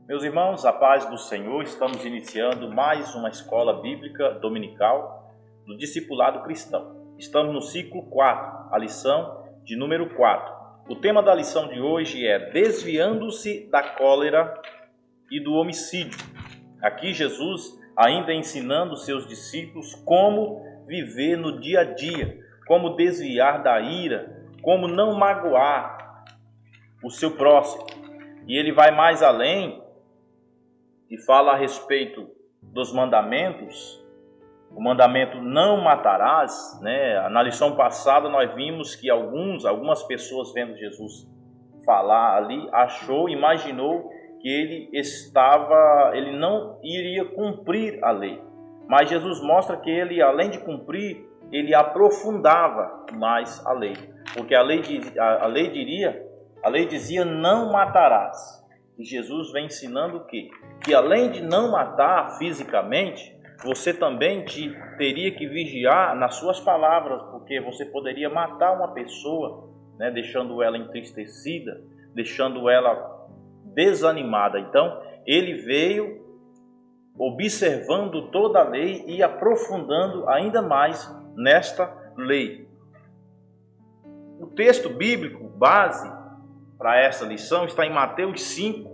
Meus irmãos, a paz do Senhor, estamos iniciando mais uma escola bíblica dominical do discipulado cristão. Estamos no ciclo 4, a lição de número 4. O tema da lição de hoje é desviando-se da cólera e do homicídio. Aqui Jesus ainda ensinando seus discípulos como viver no dia a dia, como desviar da ira, como não magoar o seu próximo. E ele vai mais além e fala a respeito dos mandamentos. O mandamento não matarás, né? Na lição passada nós vimos que algumas pessoas vendo Jesus falar ali, imaginou que ele não iria cumprir a lei. Mas Jesus mostra que ele, além de cumprir, ele aprofundava mais a lei. Porque a lei dizia não matarás. E Jesus vem ensinando o quê? Que além de não matar fisicamente, você também teria que vigiar nas suas palavras, porque você poderia matar uma pessoa, né, deixando ela entristecida, deixando ela desanimada. Então, ele veio observando toda a lei e aprofundando ainda mais nesta lei. O texto bíblico base para essa lição está em Mateus 5,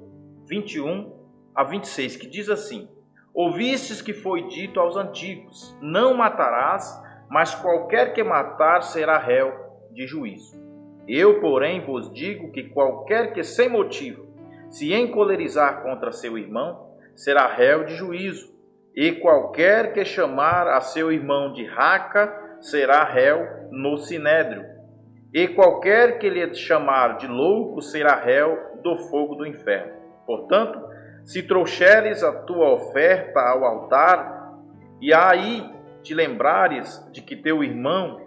21 a 26, que diz assim: ouvistes que foi dito aos antigos, não matarás, mas qualquer que matar será réu de juízo. Eu, porém, vos digo que qualquer que sem motivo se encolerizar contra seu irmão, será réu de juízo. E qualquer que chamar a seu irmão de raca, será réu no sinédrio. E qualquer que lhe chamar de louco, será réu do fogo do inferno. Portanto, se trouxeres a tua oferta ao altar, e aí te lembrares de que teu irmão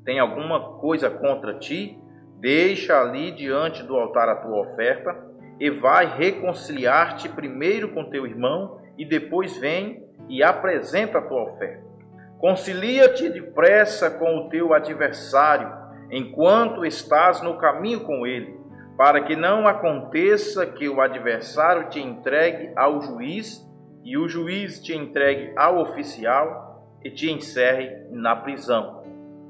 tem alguma coisa contra ti, deixa ali diante do altar a tua oferta, e vai reconciliar-te primeiro com teu irmão, e depois vem e apresenta a tua oferta. Concilia-te depressa com o teu adversário, enquanto estás no caminho com ele, para que não aconteça que o adversário te entregue ao juiz, e o juiz te entregue ao oficial, e te encerre na prisão.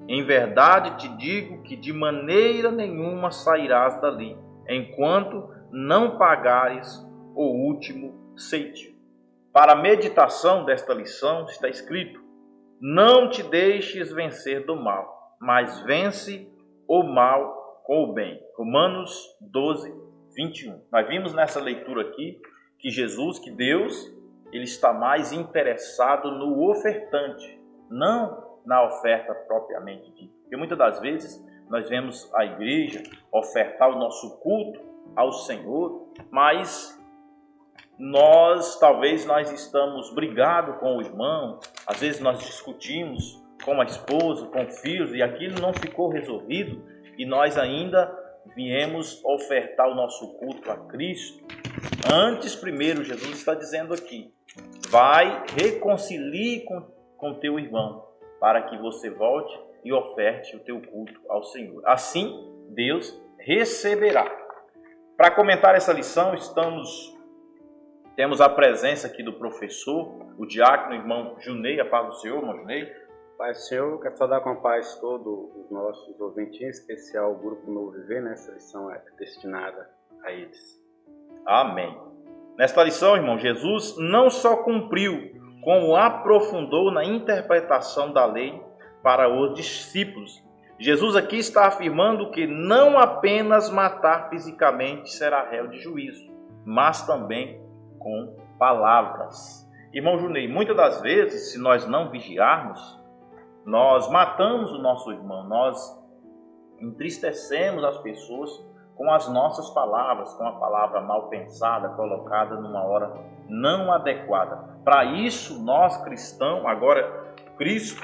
Em verdade te digo que de maneira nenhuma sairás dali, enquanto não pagares o último cêntimo. Para a meditação desta lição está escrito: não te deixes vencer do mal, mas vence o mal com o bem. Romanos 12, 21. Nós vimos nessa leitura aqui que Jesus, que Deus, ele está mais interessado no ofertante, não na oferta propriamente dita. Porque muitas das vezes nós vemos a igreja ofertar o nosso culto ao Senhor, mas talvez nós estamos brigados com o irmão, às vezes nós discutimos com a esposa, com filhos, e aquilo não ficou resolvido, e nós ainda viemos ofertar o nosso culto a Cristo. Antes, primeiro, Jesus está dizendo aqui: vai, reconcilie com teu irmão, para que você volte e oferte o teu culto ao Senhor. Assim, Deus receberá. Para comentar essa lição, temos a presença aqui do professor, o diácono, irmão Junei. A paz do Senhor, irmão Junei. Pai do Senhor, quero saudar com a paz todos os nossos ouvintes, em especial o Grupo Novo Viver. Nessa lição é destinada a eles. Amém. Nesta lição, irmão, Jesus não só cumpriu, como aprofundou na interpretação da lei para os discípulos. Jesus aqui está afirmando que não apenas matar fisicamente será réu de juízo, mas também com palavras. Irmão Junei, muitas das vezes, se nós não vigiarmos, nós matamos o nosso irmão, nós entristecemos as pessoas com as nossas palavras, com a palavra mal pensada, colocada numa hora não adequada. Para isso, nós cristãos, agora Cristo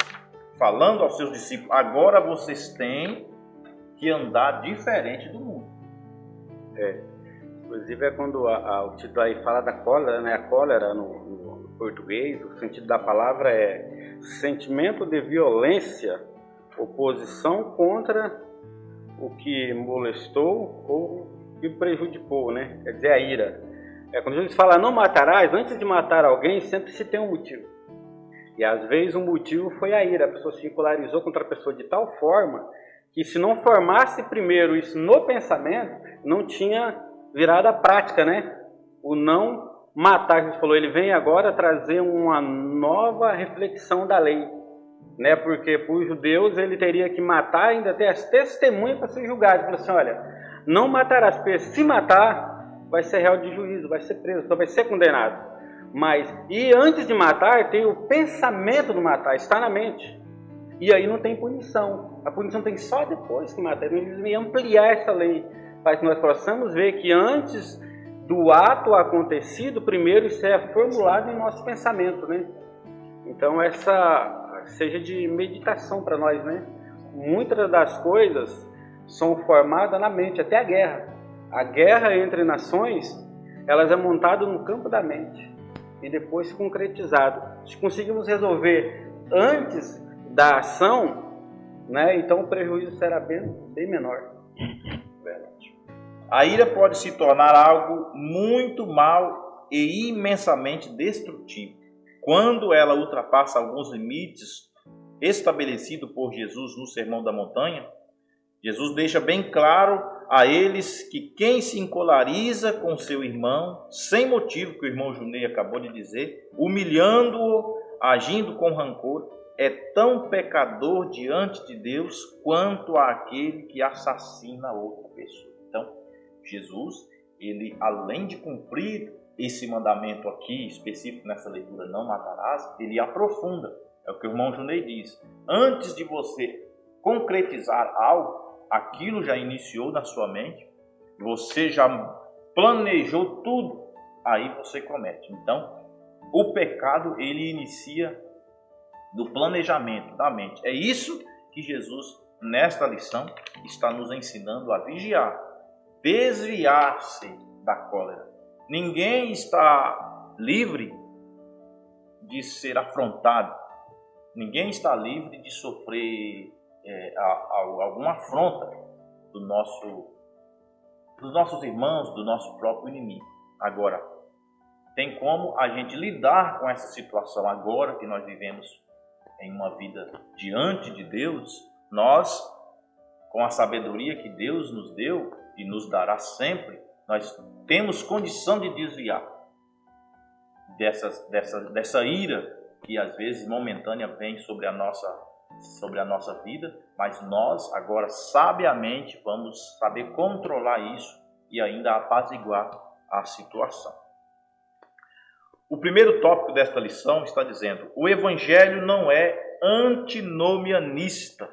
falando aos seus discípulos: agora vocês têm que andar diferente do mundo. Inclusive é quando o título aí fala da cólera, né? A cólera no português, o sentido da palavra é sentimento de violência, oposição contra o que molestou ou que prejudicou, né? Quer dizer, a ira. Quando Jesus fala não matarás, antes de matar alguém, sempre se tem um motivo. E às vezes o motivo foi a ira. A pessoa se polarizou contra a pessoa de tal forma que se não formasse primeiro isso no pensamento, não tinha virado a prática, né? O não matar, Jesus falou, ele vem agora trazer uma nova reflexão da lei, né? Porque para os judeus ele teria que matar, ainda ter as testemunhas para ser julgado. Ele falou assim, olha, não matarás, porque se matar, vai ser réu de juízo, vai ser preso, então vai ser condenado. Mas, e antes de matar, tem o pensamento do matar, está na mente. E aí não tem punição. A punição tem só depois que matar. Eles vêm ampliar essa lei, para que nós possamos ver que antes do ato acontecido, primeiro isso é formulado em nosso pensamento, né? Então essa seja de meditação para nós, né? Muitas das coisas são formadas na mente, até a guerra. A guerra entre nações, elas é montada no campo da mente e depois concretizado. Se conseguimos resolver antes da ação, né, então o prejuízo será bem menor. Verdade. A ira pode se tornar algo muito mal e imensamente destrutivo quando ela ultrapassa alguns limites estabelecidos por Jesus no Sermão da Montanha. Jesus deixa bem claro a eles que quem se encolariza com seu irmão, sem motivo, que o irmão Junei acabou de dizer, humilhando-o, agindo com rancor, é tão pecador diante de Deus quanto aquele que assassina outra pessoa. Então, Jesus, ele além de cumprir esse mandamento aqui, específico nessa leitura, não matarás, ele aprofunda. É o que o irmão Junei diz. Antes de você concretizar algo, aquilo já iniciou na sua mente, você já planejou tudo, aí você comete. Então, o pecado, ele inicia do planejamento da mente. É isso que Jesus, nesta lição, está nos ensinando a vigiar, desviar-se da cólera. Ninguém está livre de ser afrontado, ninguém está livre de sofrer alguma afronta dos nossos irmãos, do nosso próprio inimigo. Agora, tem como a gente lidar com essa situação agora que nós vivemos em uma vida diante de Deus. Nós, com a sabedoria que Deus nos deu e nos dará sempre, nós temos condição de desviar dessa ira que às vezes momentânea vem sobre a nossa vida, mas nós agora sabiamente vamos saber controlar isso e ainda apaziguar a situação. O primeiro tópico desta lição está dizendo: o Evangelho não é antinomianista.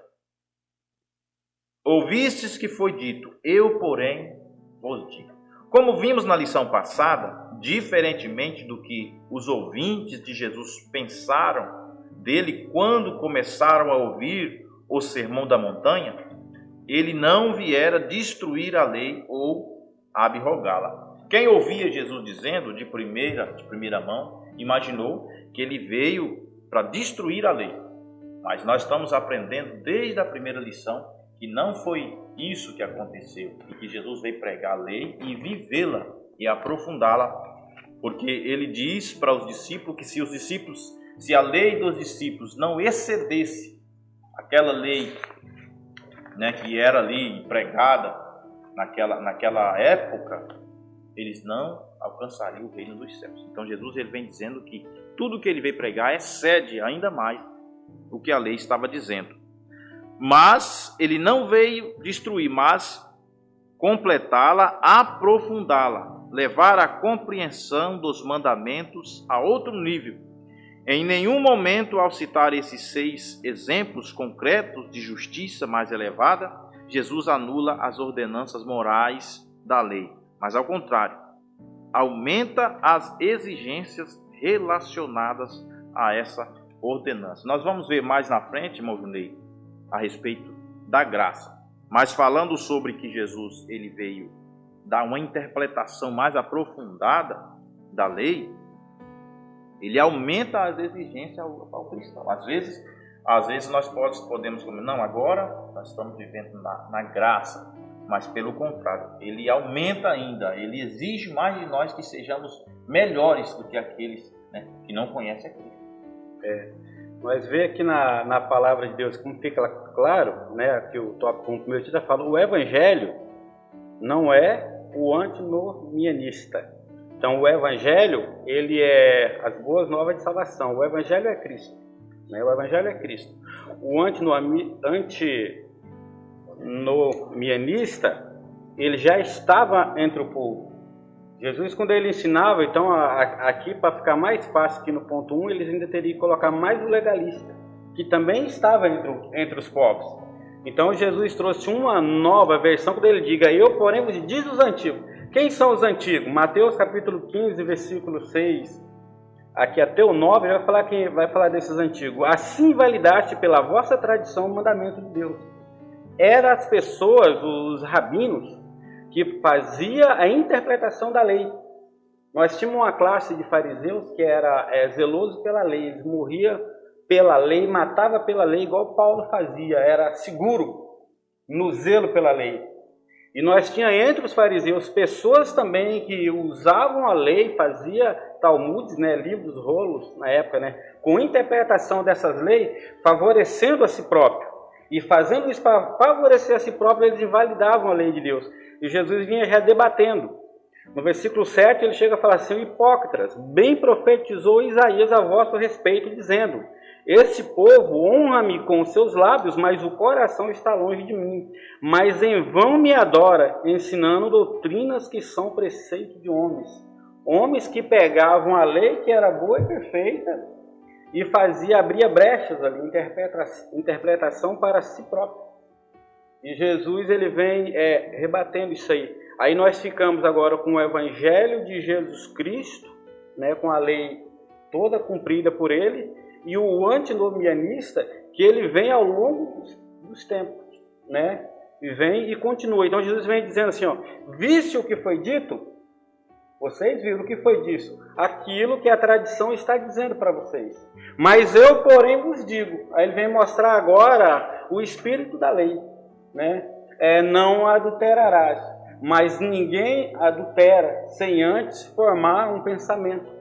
Ouvistes que foi dito, eu, porém, vos digo. Como vimos na lição passada, diferentemente do que os ouvintes de Jesus pensaram dele quando começaram a ouvir o Sermão da Montanha, ele não viera destruir a lei ou abrogá-la. Quem ouvia Jesus dizendo de primeira mão, imaginou que ele veio para destruir a lei. Mas nós estamos aprendendo desde a primeira lição que não foi isso que aconteceu, e que Jesus veio pregar a lei e vivê-la e aprofundá-la, porque ele diz para os discípulos que se a lei dos discípulos não excedesse aquela lei, né, que era ali pregada naquela época, eles não alcançariam o reino dos céus. Então Jesus, ele vem dizendo que tudo que ele veio pregar excede ainda mais o que a lei estava dizendo. Mas ele não veio destruir, mas completá-la, aprofundá-la, levar a compreensão dos mandamentos a outro nível. Em nenhum momento, ao citar esses 6 exemplos concretos de justiça mais elevada, Jesus anula as ordenanças morais da lei, mas ao contrário, aumenta as exigências relacionadas a essa ordenança. Nós vamos ver mais na frente, irmão Junei, a respeito da graça. Mas falando sobre que Jesus ele veio dar uma interpretação mais aprofundada da lei, ele aumenta as exigências ao cristão. Às vezes nós podemos comer, não, agora nós estamos vivendo na graça. mas pelo contrário, ele aumenta ainda, ele exige mais de nós que sejamos melhores do que aqueles, né, que não conhecem a Cristo. Nós vê aqui na palavra de Deus, como fica claro, né, que o tópico 1 meu título fala, o Evangelho não é o antinomianista. Então o Evangelho, ele é as boas novas de salvação. O Evangelho é Cristo, né? O Evangelho é Cristo. O antinomianista, ele já estava entre o povo. Jesus, quando ele ensinava, então aqui para ficar mais fácil aqui no ponto 1, eles ainda teriam que colocar mais o legalista, que também estava entre os povos. Então Jesus trouxe uma nova versão, quando ele diga, eu porém vos diz os antigos. Quem são os antigos? Mateus capítulo 15, versículo 6, aqui até o 9, vai falar desses antigos. Assim validaste pela vossa tradição o mandamento de Deus. Eram as pessoas, os rabinos, que fazia a interpretação da lei. Nós tínhamos uma classe de fariseus que era zeloso pela lei, eles morriam pela lei, matava pela lei, igual Paulo fazia, era seguro no zelo pela lei. E nós tínhamos entre os fariseus pessoas também que usavam a lei, fazia talmudes, né, livros, rolos na época, né, com interpretação dessas leis, favorecendo a si próprio. E fazendo isso para favorecer a si próprio, eles invalidavam a lei de Deus. E Jesus vinha já debatendo. No versículo 7, ele chega a falar assim, hipócritas, bem profetizou Isaías a vosso respeito, dizendo, este povo honra-me com os seus lábios, mas o coração está longe de mim. Mas em vão me adora, ensinando doutrinas que são preceito de homens. Homens que pegavam a lei que era boa e perfeita e abria brechas ali, interpretação para si próprio. E Jesus ele vem rebatendo isso aí. Aí nós ficamos agora com o Evangelho de Jesus Cristo, né, com a lei toda cumprida por ele, e o antinomianista, que ele vem ao longo dos tempos, né? E vem e continua. Então Jesus vem dizendo assim, ó, viste o que foi dito? Vocês viram o que foi disso? Aquilo que a tradição está dizendo para vocês. Mas eu, porém, vos digo. Aí ele vem mostrar agora o espírito da lei, né? Não adulterarás. Mas ninguém adultera sem antes formar um pensamento.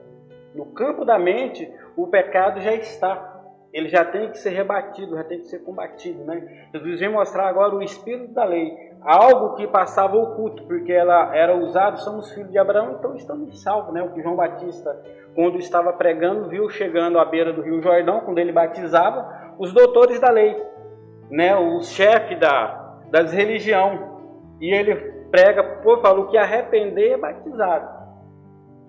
No campo da mente, o pecado já está. Ele já tem que ser rebatido, já tem que ser combatido, né? Jesus vem mostrar agora o espírito da lei. Algo que passava oculto, porque ela era usada, somos filhos de Abraão, então estamos salvos, né? O que João Batista, quando estava pregando, viu chegando à beira do Rio Jordão, quando ele batizava, os doutores da lei, né? Os chefes das religiões. E ele prega, falou que arrepender é batizado.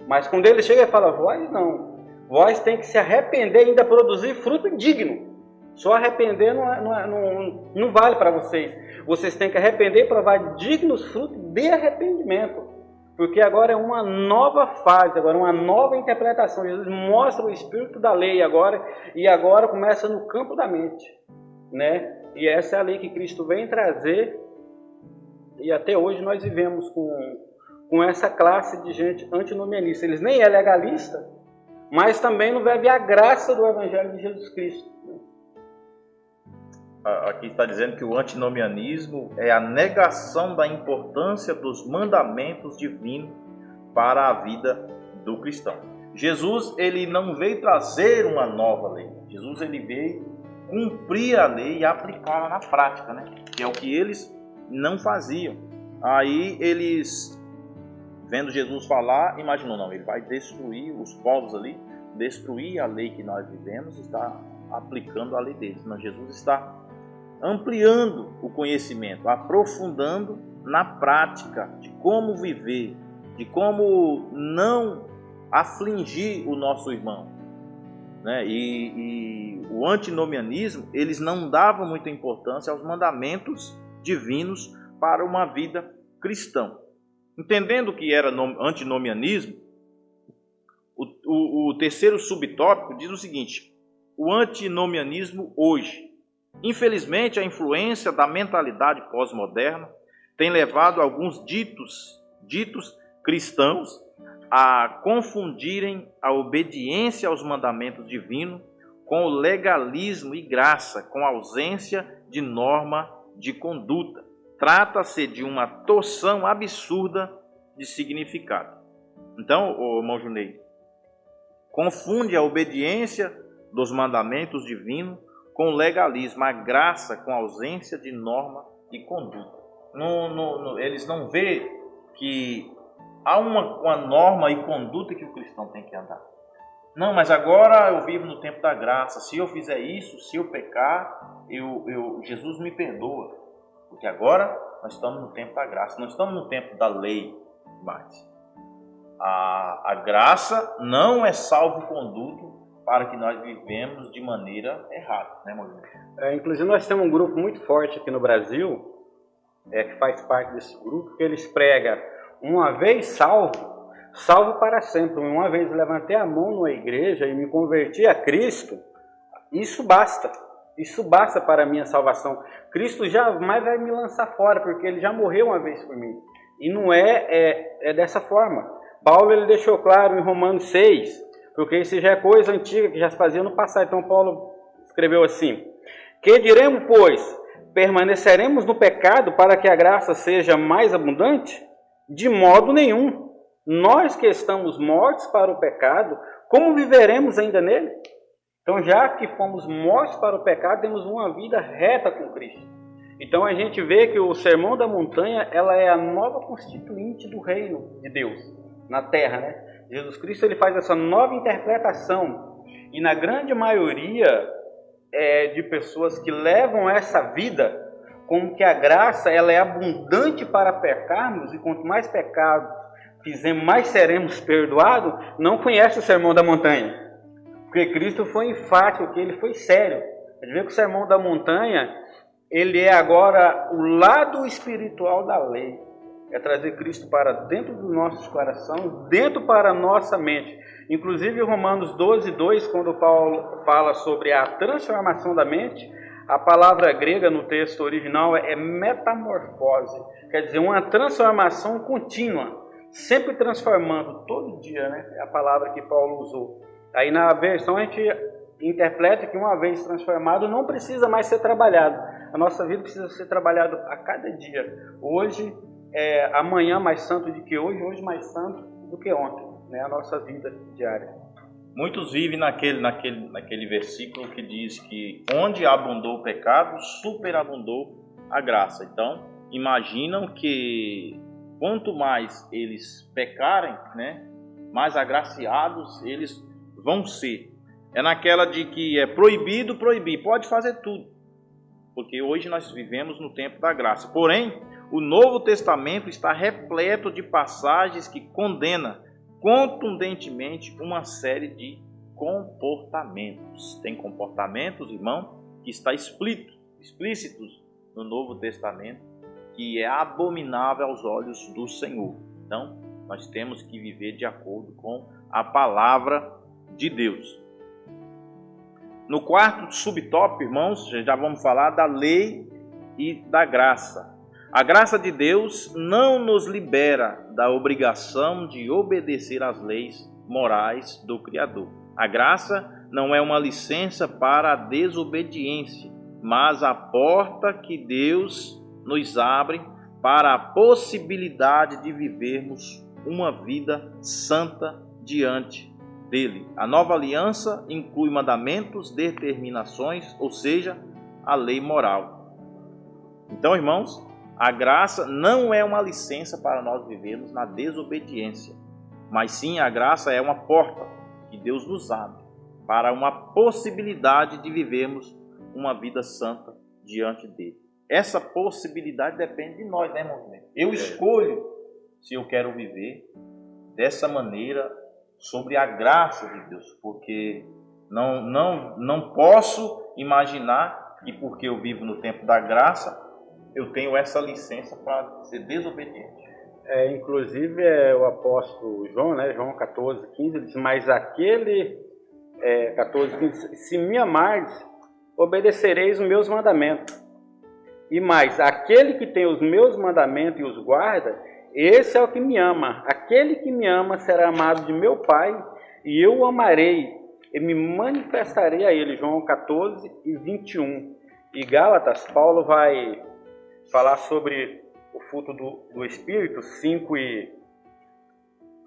Mas quando ele chega, ele fala, vós não. Vós tem que se arrepender e ainda produzir fruto digno. Só arrepender não vale para vocês. Vocês têm que arrepender e provar dignos frutos de arrependimento. Porque agora é uma nova fase, agora uma nova interpretação. Jesus mostra o espírito da lei agora, e agora começa no campo da mente, né? E essa é a lei que Cristo vem trazer, e até hoje nós vivemos com essa classe de gente antinomianista. Eles nem é legalista, mas também não vai ver a graça do Evangelho de Jesus Cristo. Aqui está dizendo que o antinomianismo é a negação da importância dos mandamentos divinos para a vida do cristão. Jesus ele não veio trazer uma nova lei. Jesus ele veio cumprir a lei e aplicá-la na prática, né? Que é o que eles não faziam. Aí eles, vendo Jesus falar, imaginou, não, ele vai destruir os povos ali, destruir a lei que nós vivemos, está aplicando a lei deles. Não, Jesus está ampliando o conhecimento, aprofundando na prática de como viver, de como não afligir o nosso irmão, né? E o antinomianismo, eles não davam muita importância aos mandamentos divinos para uma vida cristã. Entendendo o que era antinomianismo, o terceiro subtópico diz o seguinte: o antinomianismo hoje. Infelizmente, a influência da mentalidade pós-moderna tem levado alguns ditos cristãos a confundirem a obediência aos mandamentos divinos com o legalismo e graça, com ausência de norma de conduta, Trata-se de uma torção absurda de significado. Então, o irmão Junei, confunde a obediência dos mandamentos divinos com o legalismo, a graça com a ausência de norma e conduta. Eles não veem que há uma norma e conduta que o cristão tem que andar. Não, mas agora eu vivo no tempo da graça. Se eu fizer isso, se eu pecar, Jesus me perdoa. Porque agora nós estamos no tempo da graça, não estamos no tempo da lei mais. A graça não é salvo-conduto para que nós vivemos de maneira errada, né, Maurício? Inclusive nós temos um grupo muito forte aqui no Brasil, que faz parte desse grupo, que eles pregam uma vez salvo para sempre. Uma vez levantei a mão numa igreja e me converti a Cristo, isso basta. Isso basta para a minha salvação. Cristo jamais vai me lançar fora, porque Ele já morreu uma vez por mim. E não é dessa forma. Paulo ele deixou claro em Romanos 6, porque isso já é coisa antiga que já se fazia no passado. Então Paulo escreveu assim: que diremos, pois? Permaneceremos no pecado para que a graça seja mais abundante? De modo nenhum. Nós que estamos mortos para o pecado, como viveremos ainda nele? Então, já que fomos mortos para o pecado, temos uma vida reta com Cristo. Então, a gente vê que o Sermão da Montanha, ela é a nova constituinte do reino de Deus na terra, né? Jesus Cristo, ele faz essa nova interpretação. E na grande maioria de pessoas que levam essa vida, como que a graça, ela é abundante para pecarmos, e quanto mais pecados fizemos, mais seremos perdoados, não conhece o Sermão da Montanha. Porque Cristo foi enfático, que ele foi sério. A gente vê que o Sermão da Montanha, ele é agora o lado espiritual da lei. É trazer Cristo para dentro dos nossos corações, dentro para a nossa mente. Inclusive, Romanos 12:2, quando Paulo fala sobre a transformação da mente, a palavra grega no texto original é metamorfose. Quer dizer, uma transformação contínua, sempre transformando, todo dia, né? É a palavra que Paulo usou. Aí na versão a gente interpreta que uma vez transformado não precisa mais ser trabalhado. A nossa vida precisa ser trabalhada a cada dia. Hoje, amanhã mais santo do que hoje, hoje mais santo do que ontem. Né? A nossa vida diária. Muitos vivem naquele versículo que diz que onde abundou o pecado, superabundou a graça. Então, imaginam que quanto mais eles pecarem, né, mais agraciados eles vão ser. É naquela de que é proibido proibir, pode fazer tudo, porque hoje nós vivemos no tempo da graça. Porém, o Novo Testamento está repleto de passagens que condenam contundentemente uma série de comportamentos. Tem comportamentos, irmão, que está explícitos no Novo Testamento, que é abominável aos olhos do Senhor. Então, nós temos que viver de acordo com a palavra de Deus. No quarto subtópico, irmãos, já vamos falar da lei e da graça. A graça de Deus não nos libera da obrigação de obedecer às leis morais do Criador. A graça não é uma licença para a desobediência, mas a porta que Deus nos abre para a possibilidade de vivermos uma vida santa diante dele. A nova aliança inclui mandamentos, determinações, ou seja, a lei moral. Então, irmãos, a graça não é uma licença para nós vivermos na desobediência, mas sim a graça é uma porta que Deus nos abre para uma possibilidade de vivermos uma vida santa diante dele. Essa possibilidade depende de nós, né, irmão? Eu escolho se eu quero viver dessa maneira sobre a graça de Deus, porque não posso imaginar que porque eu vivo no tempo da graça, eu tenho essa licença para ser desobediente. Inclusive o apóstolo João, né, João 14:15, ele diz: mas aquele, 14:15, se me amardes, obedecereis os meus mandamentos. E mais, aquele que tem os meus mandamentos e os guarda, esse é o que me ama. Aquele que me ama será amado de meu Pai, e eu o amarei, e me manifestarei a ele. João 14:21. E Gálatas, Paulo vai falar sobre o fruto do Espírito, 5 e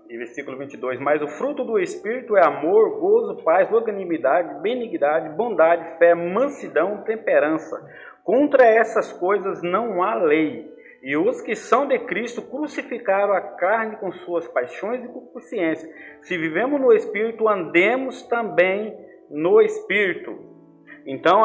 versículo 22. Mas o fruto do Espírito é amor, gozo, paz, longanimidade, benignidade, bondade, fé, mansidão, temperança. Contra essas coisas não há lei. E os que são de Cristo crucificaram a carne com suas paixões e concupiscências. Se vivemos no Espírito, andemos também no Espírito. Então,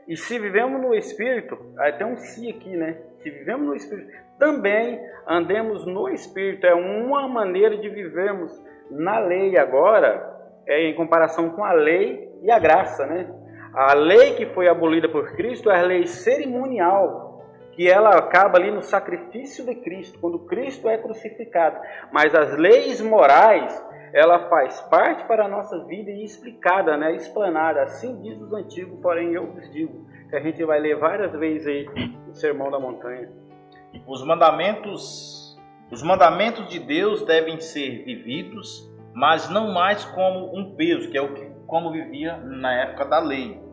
e se vivemos no Espírito, tem um se aqui, né? Se vivemos no Espírito, também andemos no Espírito. É uma maneira de vivermos na lei agora, em comparação com a lei e a graça, né? A lei que foi abolida por Cristo é a lei cerimonial, que ela acaba ali no sacrifício de Cristo, quando Cristo é crucificado. Mas as leis morais, ela faz parte para a nossa vida e explicada, né? Explanada, assim diz os antigos, porém eu vos digo, que a gente vai ler várias vezes aí no Sermão da Montanha. Os mandamentos de Deus devem ser vividos, mas não mais como um peso, que é como vivia na época da lei.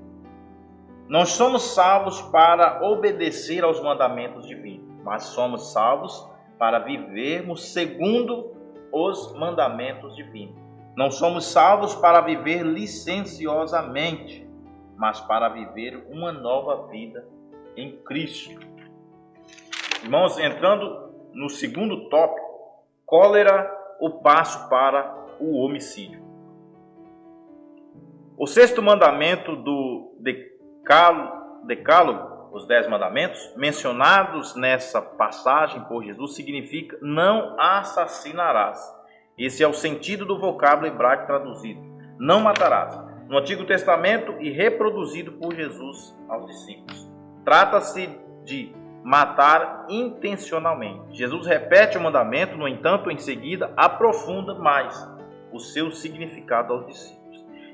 Nós somos salvos para obedecer aos mandamentos divinos, mas somos salvos para vivermos segundo os mandamentos divinos. Não somos salvos para viver licenciosamente, mas para viver uma nova vida em Cristo. Irmãos, entrando no segundo tópico, cólera, o passo para o homicídio. O sexto mandamento do Decálogo, os 10 mandamentos, mencionados nessa passagem por Jesus, significa não assassinarás. Esse é o sentido do vocábulo hebraico traduzido. Não matarás. No Antigo Testamento e reproduzido por Jesus aos discípulos. Trata-se de matar intencionalmente. Jesus repete o mandamento, no entanto, em seguida, aprofunda mais o seu significado aos discípulos.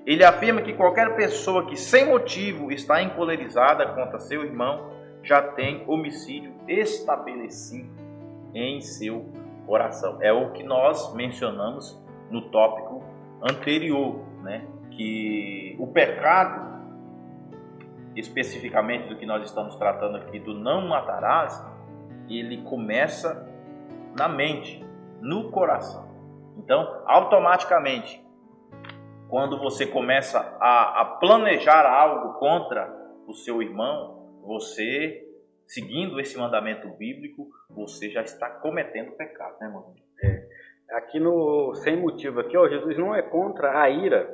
Ele afirma que qualquer pessoa que sem motivo está encolerizada contra seu irmão já tem homicídio estabelecido em seu coração. É o que nós mencionamos no tópico anterior, né? Que o pecado, especificamente do que nós estamos tratando aqui, do não matarás, ele começa na mente, no coração. Então, automaticamente, quando você começa a planejar algo contra o seu irmão, você, seguindo esse mandamento bíblico, você já está cometendo pecado, né, irmão? Aqui no sem motivo, aqui, ó, Jesus não é contra a ira,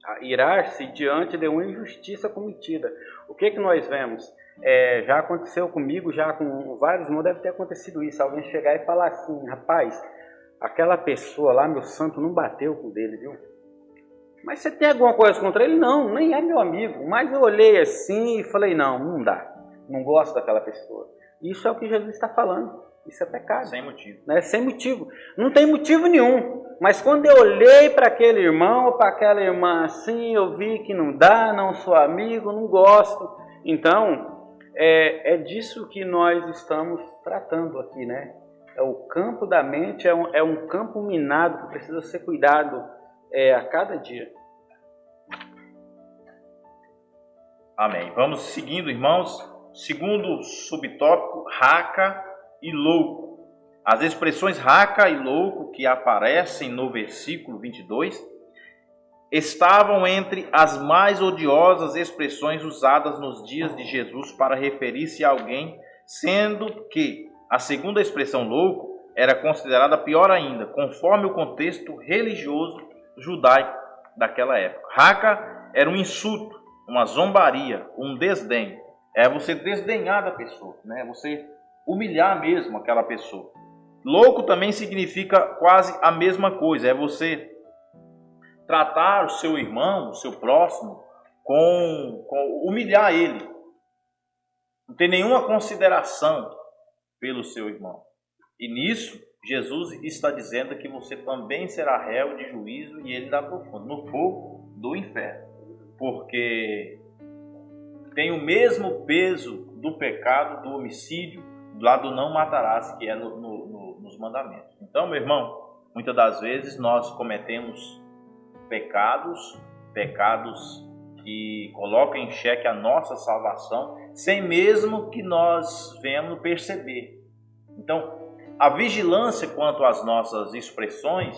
a irar-se diante de uma injustiça cometida. O que nós vemos? Já aconteceu comigo, já com vários irmãos, deve ter acontecido isso. Alguém chegar e falar assim: rapaz, aquela pessoa lá, meu santo, não bateu com o dele, viu? Mas você tem alguma coisa contra ele? Não, nem é meu amigo. Mas eu olhei assim e falei: não dá, não gosto daquela pessoa. Isso é o que Jesus está falando. Isso é pecado. Sem motivo. Né? Sem motivo. Não tem motivo nenhum. Mas quando eu olhei para aquele irmão ou para aquela irmã assim, eu vi que não dá, não sou amigo, não gosto. Então, é disso que nós estamos tratando aqui, né? O campo da mente é um campo minado que precisa ser cuidado a cada dia. Amém. Vamos seguindo, irmãos. Segundo subtópico, raca e louco. As expressões raca e louco que aparecem no versículo 22 estavam entre as mais odiosas expressões usadas nos dias de Jesus para referir-se a alguém, sendo que a segunda expressão louco era considerada pior ainda, conforme o contexto religioso judaico daquela época. Raca era um insulto, uma zombaria, um desdém. É você desdenhar da pessoa, né? Você humilhar mesmo aquela pessoa. Louco também significa quase a mesma coisa. É você tratar o seu irmão, o seu próximo, com humilhar ele. Não tem nenhuma consideração pelo seu irmão. E nisso, Jesus está dizendo que você também será réu de juízo e ele dá profundo, no fogo do inferno. Porque tem o mesmo peso do pecado, do homicídio, lá do não matarás, que é nos mandamentos. Então, meu irmão, muitas das vezes nós cometemos pecados que colocam em xeque a nossa salvação sem mesmo que nós venhamos perceber. Então, a vigilância quanto às nossas expressões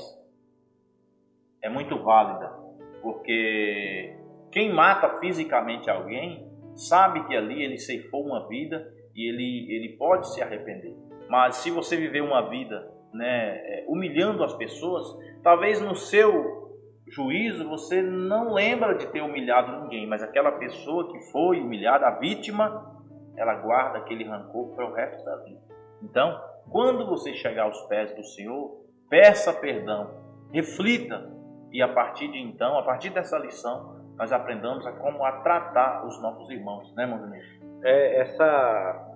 é muito válida, porque quem mata fisicamente alguém sabe que ali ele ceifou uma vida e ele pode se arrepender. Mas se você viver uma vida, né, humilhando as pessoas, talvez no seu juízo você não lembra de ter humilhado ninguém, mas aquela pessoa que foi humilhada, a vítima, ela guarda aquele rancor para o resto da vida. Então, quando você chegar aos pés do Senhor, peça perdão, reflita, e a partir de então, a partir dessa lição, nós aprendamos a como a tratar os nossos irmãos, né, irmão Juninho?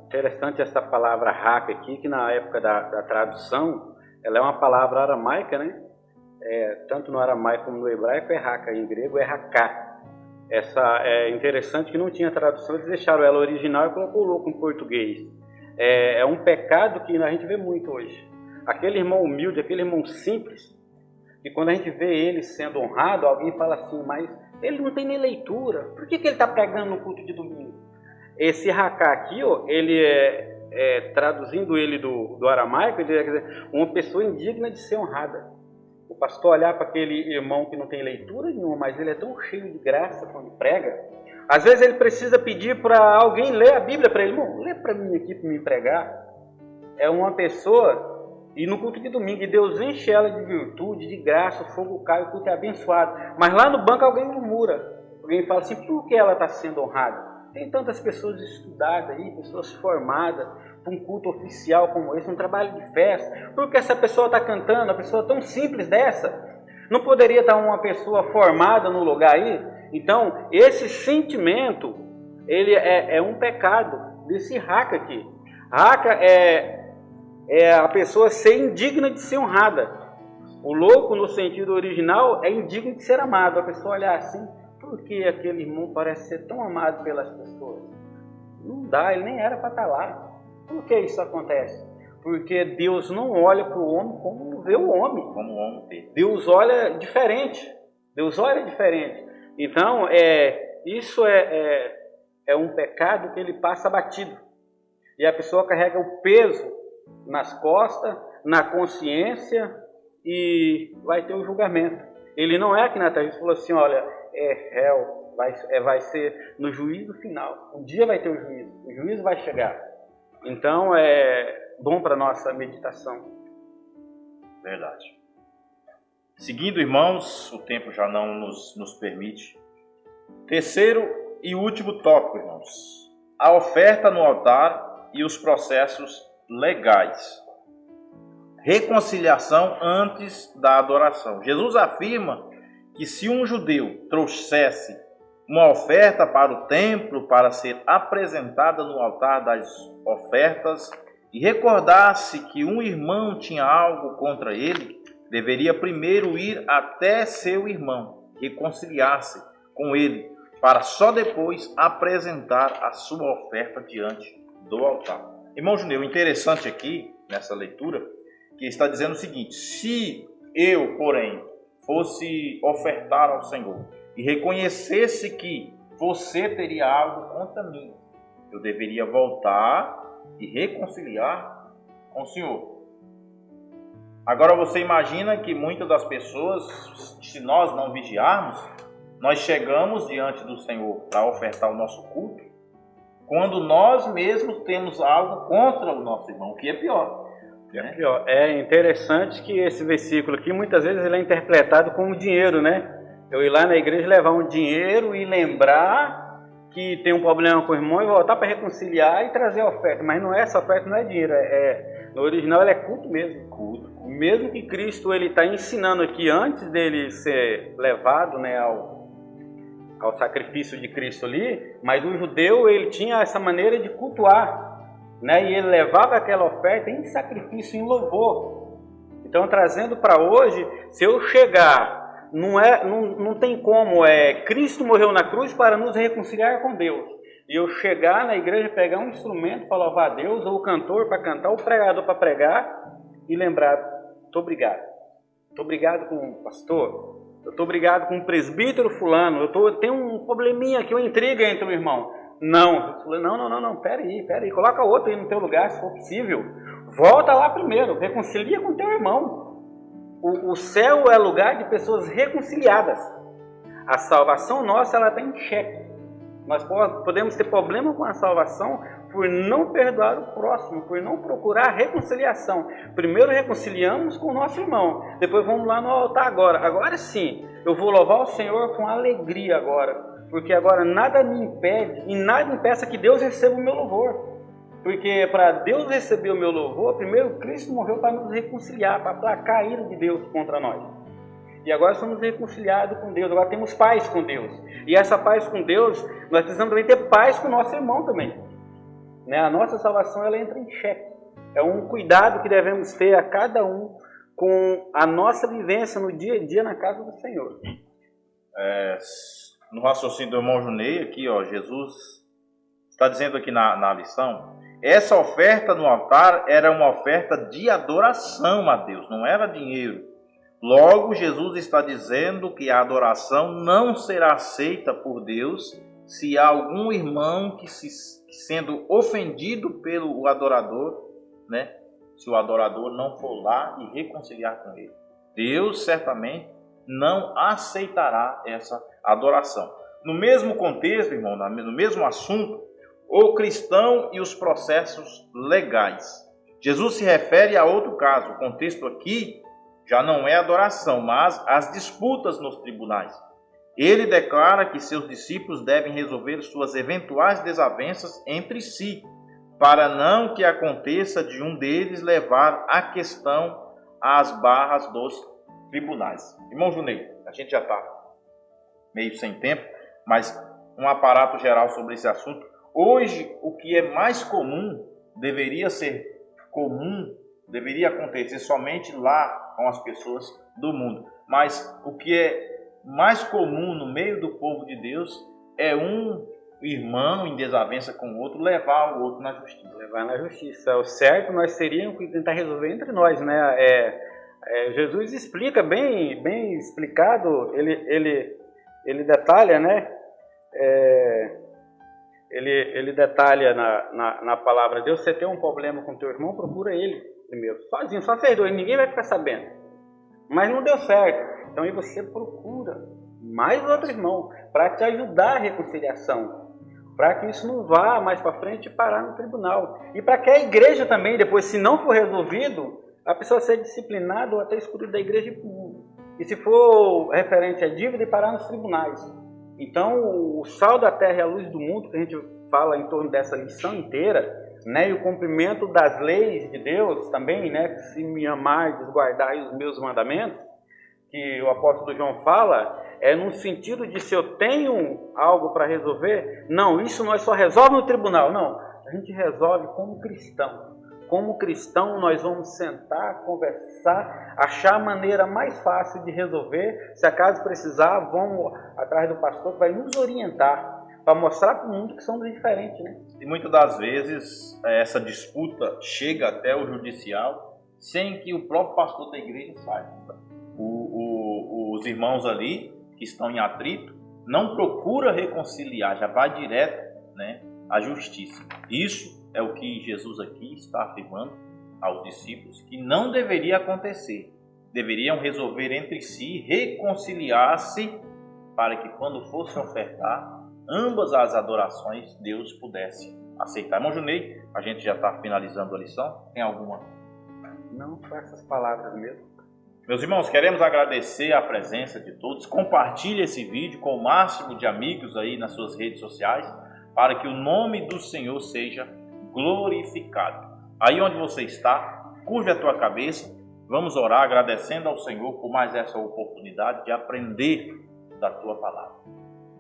Interessante essa palavra raca aqui, que na época da tradução, ela é uma palavra aramaica, né? Tanto no aramaico como no hebraico é raca, em grego é raká. Essa é interessante que não tinha tradução, eles deixaram ela original e colocou louco em português. É um pecado que a gente vê muito hoje. Aquele irmão humilde, aquele irmão simples, e quando a gente vê ele sendo honrado, alguém fala assim, mas ele não tem nem leitura, por que ele está pregando no culto de domingo? Esse raká aqui, ó, ele traduzindo ele do aramaico, ele quer dizer, uma pessoa indigna de ser honrada. O pastor olhar para aquele irmão que não tem leitura nenhuma, mas ele é tão cheio de graça quando prega. Às vezes ele precisa pedir para alguém ler a Bíblia para ele. Irmão, lê para mim aqui para me pregar. É uma pessoa, e no culto de domingo, e Deus enche ela de virtude, de graça, o fogo cai, o culto é abençoado. Mas lá no banco alguém murmura. Alguém fala assim, por que ela está sendo honrada? Tem tantas pessoas estudadas aí, pessoas formadas, para um culto oficial como esse, um trabalho de festa. Por que essa pessoa está cantando, uma pessoa tão simples dessa? Não poderia estar uma pessoa formada no lugar aí? Então, esse sentimento, ele é um pecado desse raca aqui. Raca é a pessoa ser indigna de ser honrada. O louco, no sentido original, é indigno de ser amado. A pessoa olhar assim, por que aquele irmão parece ser tão amado pelas pessoas? Não dá, ele nem era para estar lá. Por que isso acontece? Porque Deus não olha para o homem como vê o homem. Como o homem vê. Deus olha diferente. Deus olha diferente. Então, isso é um pecado que ele passa batido. E a pessoa carrega o peso nas costas, na consciência, e vai ter o julgamento. Ele não é aqui na terra, ele falou assim, olha, é réu, vai ser no juízo final. Um dia vai ter o juízo vai chegar. Então, é bom para a nossa meditação. Verdade. Seguindo, irmãos, o tempo já não nos permite. Terceiro e último tópico, irmãos. A oferta no altar e os processos legais. Reconciliação antes da adoração. Jesus afirma que se um judeu trouxesse uma oferta para o templo para ser apresentada no altar das ofertas e recordasse que um irmão tinha algo contra ele, deveria primeiro ir até seu irmão, reconciliar-se com ele, para só depois apresentar a sua oferta diante do altar. Irmão Juneu, interessante aqui, nessa leitura, que está dizendo o seguinte, se eu, porém, fosse ofertar ao Senhor e reconhecesse que você teria algo contra mim, eu deveria voltar e reconciliar com o Senhor. Agora você imagina que muitas das pessoas, se nós não vigiarmos, nós chegamos diante do Senhor para ofertar o nosso culto, quando nós mesmos temos algo contra o nosso irmão, o que é pior. É interessante que esse versículo aqui, muitas vezes ele é interpretado como dinheiro, né? Eu ir lá na igreja levar um dinheiro e lembrar que tem um problema com o irmão e voltar para reconciliar e trazer a oferta. Mas não é essa oferta, não é dinheiro. No original ela é culto mesmo. Culto. Mesmo que Cristo ele está ensinando aqui antes dele ser levado, né, ao sacrifício de Cristo ali, mas o judeu ele tinha essa maneira de cultuar, né, e ele levava aquela oferta em sacrifício, em louvor. Então, trazendo para hoje, se eu chegar, não tem como, Cristo morreu na cruz para nos reconciliar com Deus, e eu chegar na igreja, pegar um instrumento para louvar a Deus, ou o cantor para cantar, ou o pregador para pregar, e lembrar, estou obrigado com o pastor, eu estou obrigado com o presbítero fulano, tenho um probleminha aqui, uma intriga entre o irmão. Não. Jesus falou, não, peraí, coloca outro aí no teu lugar, se for possível. Volta lá primeiro, reconcilia com teu irmão. O céu é lugar de pessoas reconciliadas. A salvação nossa, ela está em xeque. Nós podemos ter problema com a salvação por não perdoar o próximo, por não procurar reconciliação. Primeiro reconciliamos com o nosso irmão, depois vamos lá no altar agora. Agora sim, eu vou louvar o Senhor com alegria agora, porque agora nada me impede e nada impeça que Deus receba o meu louvor. Porque para Deus receber o meu louvor, primeiro Cristo morreu para nos reconciliar, para aplacar a ira de Deus contra nós. E agora somos reconciliados com Deus, agora temos paz com Deus. E essa paz com Deus, nós precisamos também ter paz com o nosso irmão também. Né? A nossa salvação, ela entra em xeque. É um cuidado que devemos ter a cada um com a nossa vivência no dia a dia na casa do Senhor. No raciocínio do irmão Junei, aqui, ó, Jesus está dizendo aqui na lição, essa oferta no altar era uma oferta de adoração a Deus, não era dinheiro. Logo, Jesus está dizendo que a adoração não será aceita por Deus se há algum irmão que, sendo ofendido pelo adorador, né, se o adorador não for lá e reconciliar com ele. Deus certamente não aceitará essa adoração. No mesmo contexto, irmão, no mesmo assunto, o cristão e os processos legais. Jesus se refere a outro caso. O contexto aqui já não é adoração, mas as disputas nos tribunais. Ele declara que seus discípulos devem resolver suas eventuais desavenças entre si, para não que aconteça de um deles levar a questão às barras dos tribunais. Irmão Junei, a gente já está meio sem tempo, mas um aparato geral sobre esse assunto. Hoje, o que é mais comum, deveria acontecer somente lá com as pessoas do mundo. Mas o que é mais comum no meio do povo de Deus é um irmão em desavença com o outro levar o outro na justiça. Levar na justiça. O certo nós teríamos que tentar resolver entre nós, né? Jesus explica bem explicado, ele detalha, né? Ele detalha na palavra de Deus. Você tem um problema com teu irmão, procura ele primeiro, sozinho, só vocês dois, ninguém vai ficar sabendo. Mas não deu certo, então aí você procura mais outro irmão para te ajudar a reconciliação, para que isso não vá mais para frente e parar no tribunal, e para que a igreja também, depois, se não for resolvido, a pessoa ser disciplinada ou até excluída da igreja e se for referente à dívida, e parar nos tribunais. Então, o sal da terra e a luz do mundo, que a gente fala em torno dessa lição inteira, né, e o cumprimento das leis de Deus também, né, se me amardes, guardai os meus mandamentos, que o apóstolo João fala, é no sentido de se eu tenho algo para resolver, não, isso nós só resolve no tribunal, não, a gente resolve como cristão. Como cristão, nós vamos sentar, conversar, achar a maneira mais fácil de resolver. Se acaso precisar, vamos atrás do pastor que vai nos orientar, para mostrar para o mundo que somos diferentes, né? E muitas das vezes essa disputa chega até o judicial sem que o próprio pastor da igreja saiba. Os irmãos ali que estão em atrito não procura reconciliar, já vai direto, né, à justiça. Isso é o que Jesus aqui está afirmando aos discípulos que não deveria acontecer. Deveriam resolver entre si, reconciliar-se, para que quando fosse ofertar ambas as adorações, Deus pudesse aceitar. Irmão Junei, a gente já está finalizando a lição. Tem alguma? Não, com essas palavras mesmo. Meus irmãos, queremos agradecer a presença de todos. Compartilhe esse vídeo com o máximo de amigos aí nas suas redes sociais, para que o nome do Senhor seja glorificado. Aí onde você está, curve a tua cabeça. Vamos orar agradecendo ao Senhor por mais essa oportunidade de aprender da tua palavra.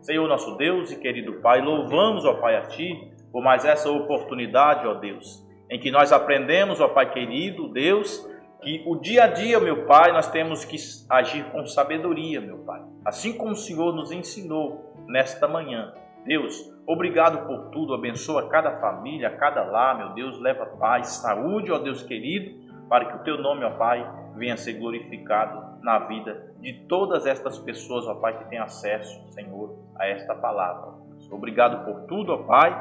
Senhor nosso Deus e querido Pai, louvamos, ó Pai, a Ti por mais essa oportunidade, ó Deus, em que nós aprendemos, ó Pai querido, Deus, que o dia a dia, meu Pai, nós temos que agir com sabedoria, meu Pai, assim como o Senhor nos ensinou nesta manhã. Deus, obrigado por tudo, abençoa cada família, cada lar, meu Deus, leva paz, saúde, ó Deus querido, para que o Teu nome, ó Pai, venha ser glorificado na vida de todas estas pessoas, ó Pai, que têm acesso, Senhor, a esta palavra. Obrigado por tudo, ó Pai.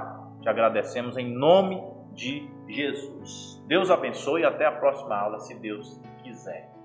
Te agradecemos em nome de Jesus. Deus abençoe e até a próxima aula, se Deus quiser.